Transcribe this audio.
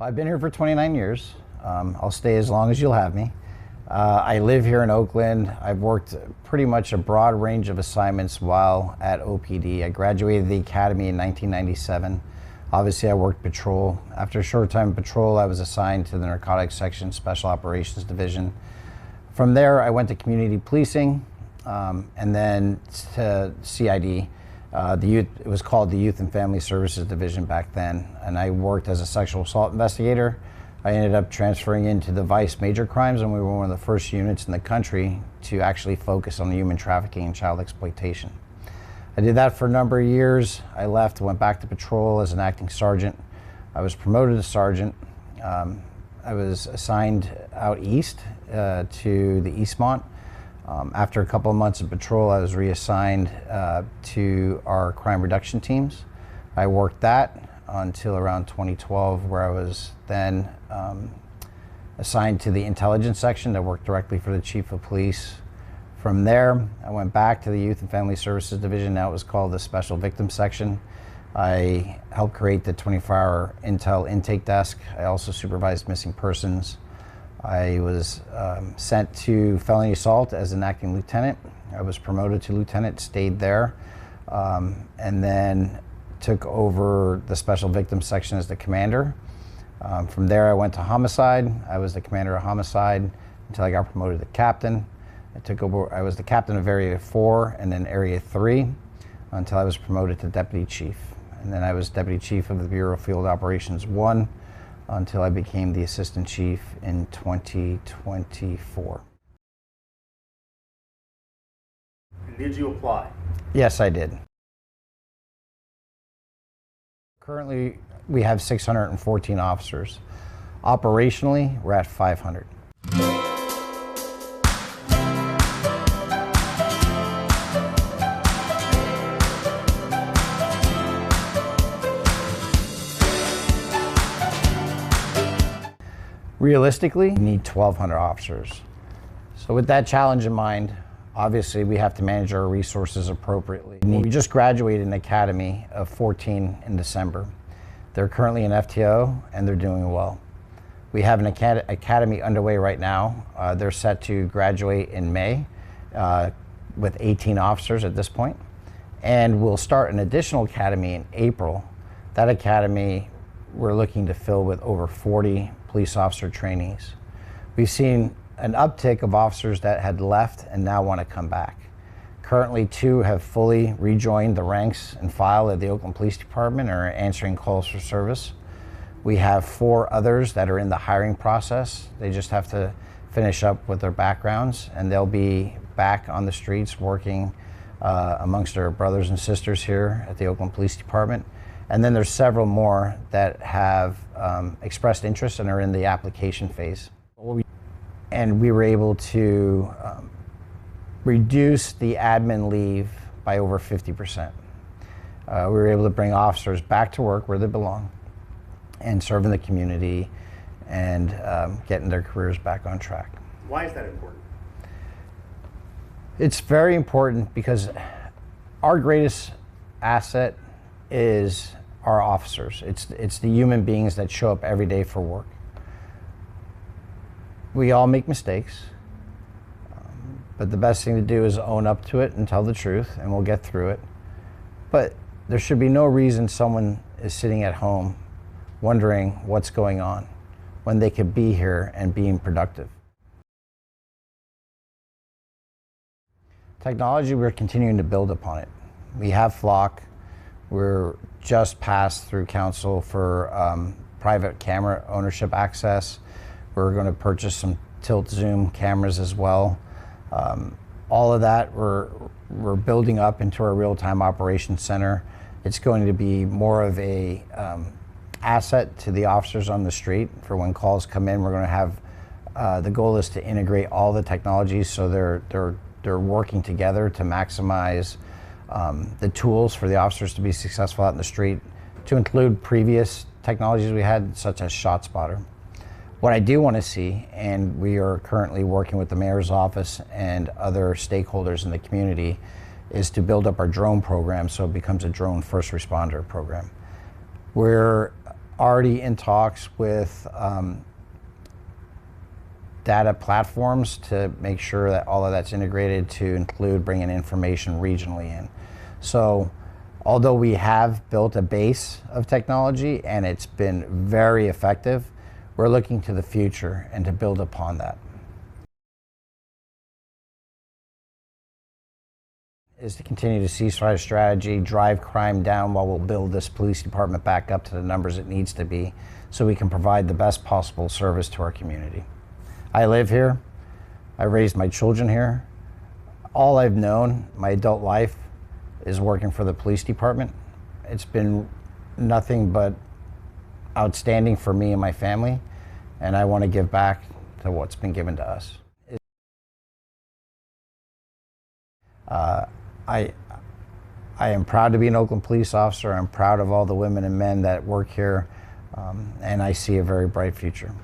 I've been here for 29 years. I'll stay as long as you'll have me. I live here in Oakland. I've worked pretty much a broad range of assignments while at OPD. I graduated the academy in 1997. Obviously, I worked patrol. After a short time in patrol, I was assigned to the Narcotics Section Special Operations Division. From there, I went to community policing and then to CID. It was called the Youth and Family Services Division back then, and I worked as a sexual assault investigator. I ended up transferring into the Vice Major Crimes, and we were one of the first units in the country to actually focus on human trafficking and child exploitation. I did that for a number of years. I left, went back to patrol as an acting sergeant. I was promoted to sergeant. I was assigned out east to the Eastmont. After a couple of months of patrol, I was reassigned to our crime reduction teams. I worked that until around 2012, where I was then assigned to the intelligence section to work directly for the Chief of Police. From there, I went back to the Youth and Family Services Division. Now it was called the Special Victims Section. I helped create the 24-hour intel intake desk. I also supervised missing persons. I was sent to felony assault as an acting lieutenant. I was promoted to lieutenant, stayed there, and then took over the Special Victims Section as the commander. From there, I went to homicide. I was the commander of homicide until I got promoted to captain. I was the captain of Area 4 and then Area 3 until I was promoted to deputy chief. And then I was deputy chief of the Bureau of Field Operations 1 until I became the assistant chief in 2024. Did you apply? Yes, I did. Currently, we have 614 officers. Operationally, we're at 500. Realistically, we need 1,200 officers. So with that challenge in mind, obviously we have to manage our resources appropriately. We just graduated an academy of 14 in December. They're currently in FTO and they're doing well. We have an academy underway right now. They're set to graduate in May with 18 officers at this point. And we'll start an additional academy in April. That academy we're looking to fill with over 40 police officer trainees. We've seen an uptick of officers that had left and now want to come back. Currently, 2 have fully rejoined the ranks and file at the Oakland Police Department and are answering calls for service. We have 4 others that are in the hiring process. They just have to finish up with their backgrounds, and they'll be back on the streets working amongst their brothers and sisters here at the Oakland Police Department. And then there's several more that have expressed interest and are in the application phase. And we were able to reduce the admin leave by over 50%. We were able to bring officers back to work where they belong and serve in the community and getting their careers back on track. Why is that important? It's very important because our greatest asset is our officers. It's the human beings that show up every day for work. We all make mistakes, but the best thing to do is own up to it and tell the truth, and we'll get through it. But there should be no reason someone is sitting at home wondering what's going on when they could be here and being productive. Technology, we're continuing to build upon it. We have Flock. We're just passed through council for private camera ownership access. We're going to purchase some tilt zoom cameras as well. All of that we're building up into our real-time operations center. It's going to be more of a asset to the officers on the street for when calls come in. We're going to have the goal is to integrate all the technologies so they're working together to maximize the tools for the officers to be successful out in the street, to include previous technologies we had, such as ShotSpotter. What I do want to see, and we are currently working with the mayor's office and other stakeholders in the community, is to build up our drone program so it becomes a drone first responder program. We're already in talks with data platforms to make sure that all of that's integrated to include bringing information regionally in. So although we have built a base of technology and it's been very effective, we're looking to the future and to build upon that. Is to continue to ceasefire strategy, drive crime down while we'll build this police department back up to the numbers it needs to be so we can provide the best possible service to our community. I live here. I raised my children here. All I've known my adult life is working for the police department. It's been nothing but outstanding for me and my family, and I want to give back to what's been given to us. I am proud to be an Oakland police officer. I'm proud of all the women and men that work here, and I see a very bright future.